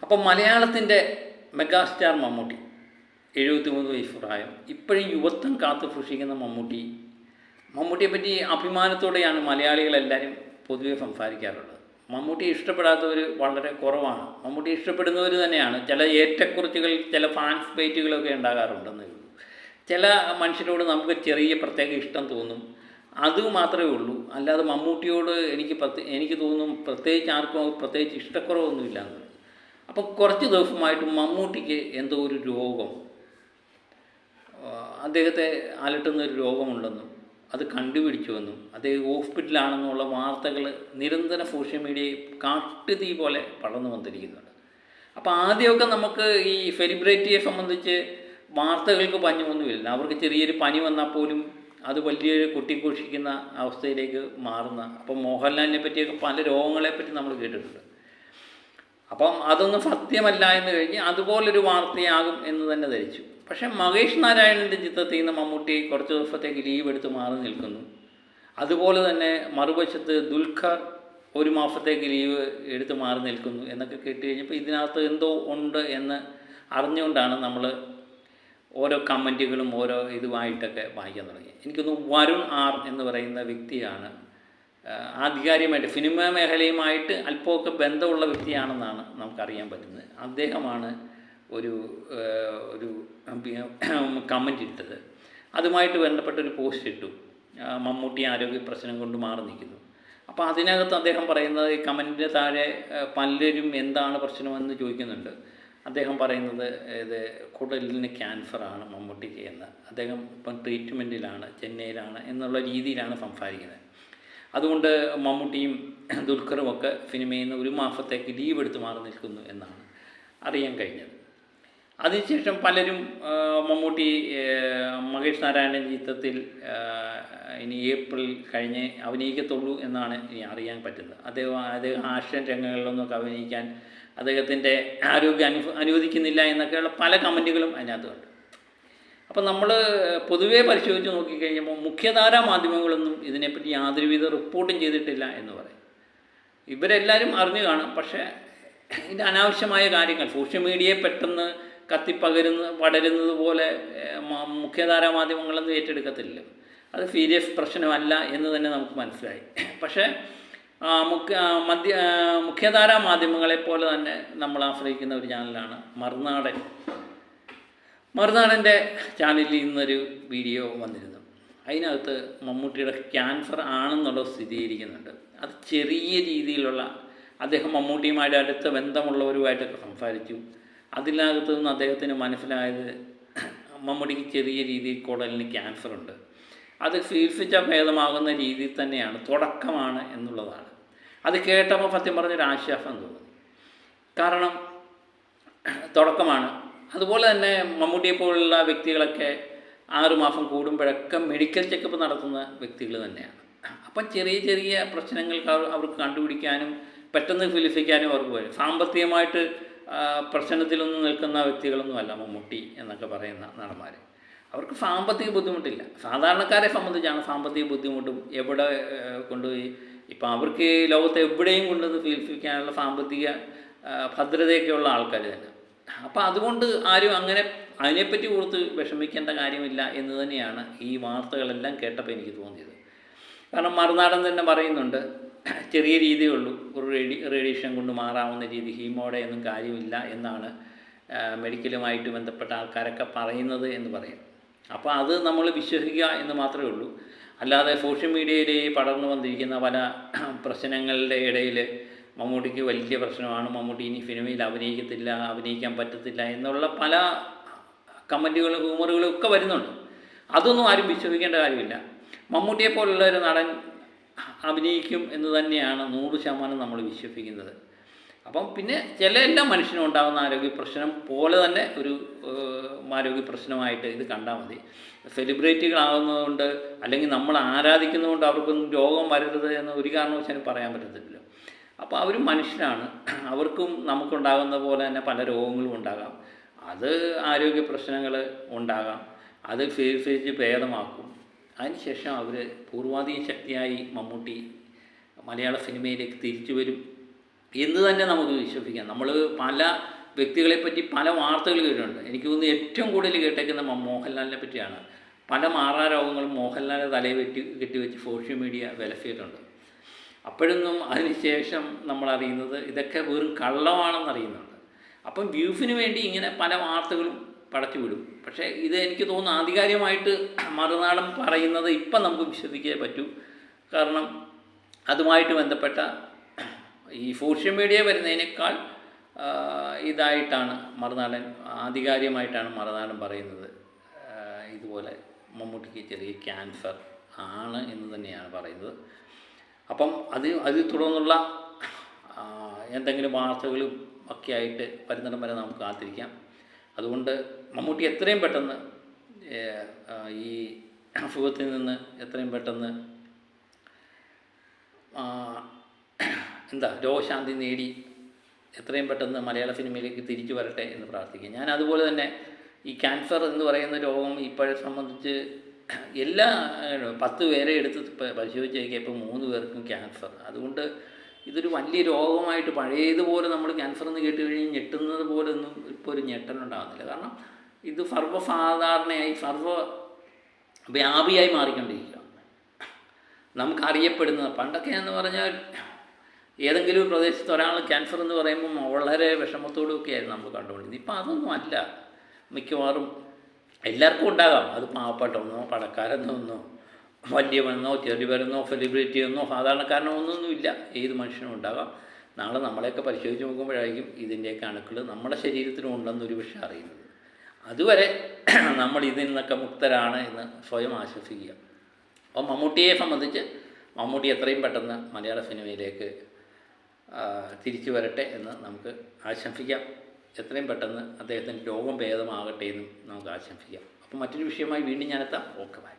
അപ്പം മലയാളത്തിൻ്റെ മെഗാസ്റ്റാർ മമ്മൂട്ടി, 73 വയസ്സ് പ്രായം, ഇപ്പോഴും യുവത്വം കാത്തു സൂക്ഷിക്കുന്ന മമ്മൂട്ടിയെ പറ്റി അഭിമാനത്തോടെയാണ് മലയാളികളെല്ലാവരും പൊതുവെ സംസാരിക്കാറുള്ളത്. മമ്മൂട്ടിയെ ഇഷ്ടപ്പെടാത്തവർ വളരെ കുറവാണ്. മമ്മൂട്ടി ഇഷ്ടപ്പെടുന്നവർ തന്നെയാണ്. ചില ഏറ്റക്കുറച്ചുകൾ, ചില ഫാൻസ് ബൈറ്റുകളൊക്കെ ഉണ്ടാകാറുണ്ടെന്നേ ഉള്ളൂ. ചില മനുഷ്യരോട് നമുക്ക് ചെറിയ പ്രത്യേക ഇഷ്ടം തോന്നും, അതുമാത്രമേ ഉള്ളൂ. അല്ലാതെ മമ്മൂട്ടിയോട് എനിക്ക് തോന്നും പ്രത്യേകിച്ച് ആർക്കും പ്രത്യേകിച്ച് ഇഷ്ടക്കുറവൊന്നുമില്ല എന്നുള്ളത്. അപ്പോൾ കുറച്ച് ദിവസമായിട്ട് മമ്മൂട്ടിക്ക് എന്തോ ഒരു രോഗം, അദ്ദേഹത്തെ അലട്ടുന്നൊരു രോഗമുണ്ടെന്നും അത് കണ്ടുപിടിച്ചുവെന്നും അദ്ദേഹം ഹോസ്പിറ്റലാണെന്നുള്ള വാർത്തകൾ നിരന്തരം സോഷ്യൽ മീഡിയയിൽ കാട്ടുതീ പോലെ പടർന്നു വന്നിരിക്കുന്നുണ്ട്. അപ്പോൾ ആദ്യമൊക്കെ നമുക്ക് ഈ സെലിബ്രിറ്റിയെ സംബന്ധിച്ച് വാർത്തകൾക്ക് പഞ്ഞമൊന്നുമില്ല. അവർക്ക് ചെറിയൊരു പനി വന്നാൽ പോലും അത് വലിയൊരു കൊട്ടിഘോഷിക്കുന്ന അവസ്ഥയിലേക്ക് മാറുന്ന, അപ്പം മോഹൻലാലിനെ പറ്റിയൊക്കെ പല രോഗങ്ങളെപ്പറ്റി നമ്മൾ കേട്ടിട്ടുണ്ട്. അപ്പം അതൊന്നും സത്യമല്ല എന്ന് കഴിഞ്ഞ് അതുപോലൊരു വാർത്തയാകും എന്ന് തന്നെ ധരിച്ചു. പക്ഷേ മഹേഷ് നാരായണൻ്റെ ചിത്രത്തിൽ നിന്ന് മമ്മൂട്ടി കുറച്ച് ദിവസത്തേക്ക് ലീവ് എടുത്ത് മാറി നിൽക്കുന്നു. അതുപോലെ തന്നെ മറുവശത്ത് ദുൽഖർ ഒരു മാസത്തേക്ക് ലീവ് എടുത്ത് മാറി നിൽക്കുന്നു എന്നൊക്കെ കേട്ട് കഴിഞ്ഞപ്പോൾ ഇതിനകത്ത് എന്തോ ഉണ്ട് എന്ന് അറിഞ്ഞുകൊണ്ടാണ് നമ്മൾ ഓരോ കമൻറ്റുകളും ഓരോ ഇതുമായിട്ടൊക്കെ വായിക്കാൻ തുടങ്ങി. എനിക്കൊന്ന് വരുൺ ആർ എന്ന് പറയുന്ന വ്യക്തിയാണ് ആധികാരികമായിട്ട് സിനിമാ മേഖലയുമായിട്ട് അല്പമൊക്കെ ബന്ധമുള്ള വ്യക്തിയാണെന്നാണ് നമുക്കറിയാൻ പറ്റുന്നത്. അദ്ദേഹമാണ് ഒരു കമൻ്റ് ഇട്ടത്. അതുമായിട്ട് ബന്ധപ്പെട്ടൊരു പോസ്റ്റ് ഇട്ടു, മമ്മൂട്ടി ആരോഗ്യ പ്രശ്നം കൊണ്ട് മാറി നിൽക്കുന്നു. അപ്പോൾ അതിനകത്ത് അദ്ദേഹം പറയുന്നത്, ഈ കമൻറ്റിൻ്റെ താഴെ പലരും എന്താണ് പ്രശ്നമെന്ന് ചോദിക്കുന്നുണ്ട്. അദ്ദേഹം പറയുന്നത് ഇത് കുടലിന് ക്യാൻസറാണ് മമ്മൂട്ടിക്ക് എന്ന്. അദ്ദേഹം ഇപ്പം ട്രീറ്റ്മെൻറ്റിലാണ്, ചെന്നൈയിലാണ് എന്നുള്ള രീതിയിലാണ് സംസാരിക്കുന്നത്. അതുകൊണ്ട് മമ്മൂട്ടിയും ദുൽഖറുമൊക്കെ സിനിമയിൽ നിന്ന് ഒരു മാസത്തേക്ക് ലീവ് എടുത്ത് മാറി നിൽക്കുന്നു എന്നാണ് അറിയാൻ കഴിഞ്ഞത്. അതിനുശേഷം പലരും മമ്മൂട്ടി മഹേഷ് നാരായണൻ ചിത്രത്തിൽ ഇനി ഏപ്രിൽ കഴിഞ്ഞ് അഭിനയിക്കത്തുള്ളൂ എന്നാണ് ഇനി അറിയാൻ പറ്റുന്നത്. അദ്ദേഹം ആക്ഷൻ രംഗങ്ങളിലൊന്നൊക്കെ അഭിനയിക്കാൻ അദ്ദേഹത്തിൻ്റെ ആരോഗ്യം അനുവദിക്കുന്നില്ല എന്നൊക്കെയുള്ള പല കമൻറ്റുകളും അതിനകത്തുണ്ട്. അപ്പം നമ്മൾ പൊതുവേ പരിശോധിച്ച് നോക്കിക്കഴിഞ്ഞപ്പോൾ മുഖ്യധാരാ മാധ്യമങ്ങളൊന്നും ഇതിനെപ്പറ്റി യാതൊരുവിധ റിപ്പോർട്ടും ചെയ്തിട്ടില്ല എന്ന് പറയും. ഇവരെല്ലാവരും അറിഞ്ഞു കാണും, പക്ഷേ ഇതിൻ്റെ അനാവശ്യമായ കാര്യങ്ങൾ സോഷ്യൽ മീഡിയയെ പെട്ടെന്ന് വളരുന്നത് പോലെ മുഖ്യധാരാ മാധ്യമങ്ങളൊന്നും ഏറ്റെടുക്കത്തില്ല. അത് സീരിയസ് പ്രശ്നമല്ല എന്ന് തന്നെ നമുക്ക് മനസ്സിലായി. പക്ഷേ മുഖ്യധാരാ മാധ്യമങ്ങളെപ്പോലെ തന്നെ നമ്മൾ ആശ്രയിക്കുന്ന ഒരു ചാനലാണ് മറുനാടൻ്റെ ചാനലിൽ ഇന്നൊരു വീഡിയോ വന്നിരുന്നു. അതിനകത്ത് മമ്മൂട്ടിയുടെ ക്യാൻസർ ആണെന്നുള്ളത് സ്ഥിരീകരിക്കുന്നുണ്ട്. അത് ചെറിയ രീതിയിലുള്ള, അദ്ദേഹം മമ്മൂട്ടിയുമായിട്ട് അടുത്ത ബന്ധമുള്ളവരുമായിട്ടൊക്കെ സംസാരിച്ചു. അതിനകത്തു നിന്ന് അദ്ദേഹത്തിന് മനസ്സിലായത് മമ്മൂട്ടിക്ക് ചെറിയ രീതിയിൽ കുടലിന് ക്യാൻസറുണ്ട്. അത് ചികിത്സിച്ച ഭേദമാകുന്ന രീതിയിൽ തന്നെയാണ്, തുടക്കമാണ് എന്നുള്ളതാണ്. അത് കേട്ടപ്പോൾ സത്യം പറഞ്ഞൊരു ആശ്വാസം തോന്നി. കാരണം തുടക്കമാണ്. അതുപോലെ തന്നെ മമ്മൂട്ടിയെപ്പോലുള്ള വ്യക്തികളൊക്കെ 6 മാസം കൂടുമ്പോഴൊക്കെ മെഡിക്കൽ ചെക്കപ്പ് നടത്തുന്ന വ്യക്തികൾ തന്നെയാണ്. അപ്പം ചെറിയ ചെറിയ പ്രശ്നങ്ങൾക്ക് അവർക്ക് കണ്ടുപിടിക്കാനും പെട്ടെന്ന് ചികിത്സിക്കാനും അവർക്ക് വരും. സാമ്പത്തികമായിട്ട് പ്രശ്നത്തിലൊന്നും നിൽക്കുന്ന വ്യക്തികളൊന്നുമല്ല മമ്മൂട്ടി എന്നൊക്കെ പറയുന്ന നടന്മാർ. അവർക്ക് സാമ്പത്തിക ബുദ്ധിമുട്ടില്ല. സാധാരണക്കാരെ സംബന്ധിച്ചാണ് സാമ്പത്തിക ബുദ്ധിമുട്ടും. എവിടെ കൊണ്ടുപോയി ഇപ്പം അവർക്ക് ലോകത്ത് എവിടെയും കൊണ്ടുവന്ന് ചികിത്സിക്കാനുള്ള സാമ്പത്തിക ഭദ്രതയൊക്കെയുള്ള ആൾക്കാർ തന്നെ. അപ്പോൾ അതുകൊണ്ട് ആരും അങ്ങനെ അതിനെപ്പറ്റി ഓർത്ത് വിഷമിക്കേണ്ട കാര്യമില്ല എന്ന് തന്നെയാണ് ഈ വാർത്തകളെല്ലാം കേട്ടപ്പോൾ എനിക്ക് തോന്നിയത്. കാരണം മറുനാടൻ തന്നെ പറയുന്നുണ്ട്, ചെറിയ രീതിയുള്ളൂ, ഒരു റേഡിയേഷൻ കൊണ്ട് മാറാവുന്ന രീതി, ഹീമോടെ ഒന്നും കാര്യമില്ല എന്നാണ് മെഡിക്കലുമായിട്ട് ബന്ധപ്പെട്ട ആൾക്കാരൊക്കെ പറയുന്നത് എന്ന് പറയും. അപ്പോൾ അത് നമ്മൾ വിശ്വസിക്കുക എന്ന് മാത്രമേ ഉള്ളൂ. അല്ലാതെ സോഷ്യൽ മീഡിയയിൽ പടർന്നു വന്നിരിക്കുന്ന പല പ്രശ്നങ്ങളുടെ ഇടയിൽ മമ്മൂട്ടിക്ക് വലിയ പ്രശ്നമാണ്, മമ്മൂട്ടി ഇനി സിനിമയിൽ അഭിനയിക്കാൻ പറ്റത്തില്ല എന്നുള്ള പല കമൻറ്റുകളും ഹ്യൂമറുകളും ഒക്കെ വരുന്നുണ്ട്. അതൊന്നും ആരും വിശ്വസിക്കേണ്ട കാര്യമില്ല. മമ്മൂട്ടിയെപ്പോലുള്ള ഒരു നടൻ അഭിനയിക്കും എന്ന് തന്നെയാണ് 100% നമ്മൾ വിശ്വസിക്കുന്നത്. അപ്പം പിന്നെ എല്ലാ മനുഷ്യനും ഉണ്ടാകുന്ന ആരോഗ്യ പ്രശ്നം പോലെ തന്നെ ഒരു ആരോഗ്യ പ്രശ്നമായിട്ട് ഇത് കണ്ടാൽ മതി. സെലിബ്രിറ്റികളാകുന്നതുകൊണ്ട് അല്ലെങ്കിൽ നമ്മൾ ആരാധിക്കുന്നതുകൊണ്ട് അവർക്കൊന്നും രോഗം വരരുത് എന്ന് ഒരു കാരണവശാലും പറയാൻ പറ്റത്തില്ല. അപ്പോൾ അവരും മനുഷ്യരാണ്, അവർക്കും നമുക്കുണ്ടാകുന്ന പോലെ തന്നെ പല രോഗങ്ങളും ഉണ്ടാകാം. അത് ആരോഗ്യ പ്രശ്നങ്ങൾ ഉണ്ടാകാം, അത് ചികിത്സിച്ച് ഭേദമാക്കും. അതിനുശേഷം അവർ പൂർവാധീന ശക്തിയായി മമ്മൂട്ടി മലയാള സിനിമയിലേക്ക് തിരിച്ചു വരും എന്ന് തന്നെ നമുക്ക് വിശ്വസിക്കാം. നമ്മൾ പല വ്യക്തികളെപ്പറ്റി പല വാർത്തകൾ കേട്ടിട്ടുണ്ട്. എനിക്ക് തോന്നുന്നു ഏറ്റവും കൂടുതൽ കേട്ടേക്കുന്ന മോഹൻലാലിനെ പറ്റിയാണ്. പല മാറാരോഗങ്ങളും മോഹൻലാലിനെ തലയിൽ കെട്ടിവെച്ച് സോഷ്യൽ മീഡിയ വിലസിയിട്ടുണ്ട്. അപ്പോഴൊന്നും അതിനുശേഷം നമ്മളറിയുന്നത് ഇതൊക്കെ വെറും കള്ളമാണെന്നറിയുന്നുണ്ട്. അപ്പം വ്യൂസിന് വേണ്ടി ഇങ്ങനെ പല വാർത്തകളും പടച്ചു വിടും. പക്ഷേ ഇത് എനിക്ക് തോന്നുന്നു ആധികാരികമായിട്ട് മറുനാടൻ പറയുന്നത് ഇപ്പം നമുക്ക് വിശ്വസിക്കേ പറ്റൂ. കാരണം അതുമായിട്ട് ബന്ധപ്പെട്ട ഈ സോഷ്യൽ മീഡിയ വരുന്നതിനേക്കാൾ ഇതായിട്ടാണ് മറുനാടൻ, ആധികാരികമായിട്ടാണ് മറുനാടൻ പറയുന്നത്. ഇതുപോലെ മമ്മൂട്ടിക്ക് ചെറിയ ക്യാൻസർ ആണ് എന്ന് തന്നെയാണ് പറയുന്നത്. അപ്പം അത് തുടർന്നുള്ള എന്തെങ്കിലും വാർത്തകളും ഒക്കെ ആയിട്ട് വരുന്നിടം വരെ നമുക്ക് കാത്തിരിക്കാം. അതുകൊണ്ട് മമ്മൂട്ടി എത്രയും പെട്ടെന്ന് ഈ അസുഖത്തിൽ നിന്ന് എത്രയും പെട്ടെന്ന് രോഗശാന്തി നേടി എത്രയും പെട്ടെന്ന് മലയാള സിനിമയിലേക്ക് തിരിച്ചു വരട്ടെ എന്ന് പ്രാർത്ഥിക്കുക. ഞാൻ അതുപോലെ തന്നെ ഈ ക്യാൻസർ എന്ന് പറയുന്ന രോഗം ഇപ്പോഴെ സംബന്ധിച്ച് എല്ലാ 10 പേരെ എടുത്ത് പരിശോധിച്ച് നോക്കിയാൽ ഇപ്പോൾ 3 പേർക്കും ക്യാൻസർ. അതുകൊണ്ട് ഇതൊരു വലിയ രോഗമായിട്ട് പഴയതുപോലെ നമ്മൾ ക്യാൻസർ എന്ന് കേട്ട് കഴിഞ്ഞ് ഞെട്ടുന്നത് പോലെ ഒന്നും ഇപ്പോൾ ഒരു ഞെട്ടലുണ്ടാകുന്നില്ല. കാരണം ഇത് സർവ്വസാധാരണയായി സർവ്വവ്യാപിയായി മാറിക്കൊണ്ടിരിക്കുക. നമുക്കറിയപ്പെടുന്നത് പണ്ടൊക്കെ എന്ന് പറഞ്ഞാൽ ഏതെങ്കിലും ഒരു പ്രദേശത്ത് ഒരാൾ ക്യാൻസർ എന്ന് പറയുമ്പം വളരെ വിഷമത്തോടുമൊക്കെ ആയിരുന്നു നമ്മൾ കണ്ടുകൊണ്ടിരുന്നത്. ഇപ്പം അതൊന്നും അല്ല. മിക്കവാറും എല്ലാവർക്കും ഉണ്ടാകാം. അത് പാവപ്പെട്ടവനോ പണക്കാരെന്നോ വലിയവനെന്നോ ചെറിയവരെന്നോ സെലിബ്രിറ്റിയെന്നോ സാധാരണക്കാരനോ ഒന്നൊന്നുമില്ല. ഏത് മനുഷ്യനും ഉണ്ടാകാം. നാളെ നമ്മളെയൊക്കെ പരിശോധിച്ച് നോക്കുമ്പോഴായിരിക്കും ഇതിൻ്റെയൊക്കെ അണുക്കൾ നമ്മുടെ ശരീരത്തിലും ഉണ്ടെന്നൊരു പക്ഷേ അറിയുന്നത്. അതുവരെ നമ്മൾ ഇതിൽ നിന്നൊക്കെ മുക്തരാണ് എന്ന് സ്വയം ആശ്വസിക്കുക. അപ്പം മമ്മൂട്ടിയെ സംബന്ധിച്ച് മമ്മൂട്ടി എത്രയും പെട്ടെന്ന് മലയാള സിനിമയിലേക്ക് തിരിച്ചു വരട്ടെ എന്ന് നമുക്ക് ആശംസിക്കാം. എത്രയും പെട്ടെന്ന് അദ്ദേഹത്തിൻ്റെ രോഗം ഭേദമാകട്ടെ എന്നും നമുക്ക് ആശംസിക്കാം. അപ്പോൾ മറ്റൊരു വിഷയമായി വീണ്ടും ഞാനെത്താം. Okay, by.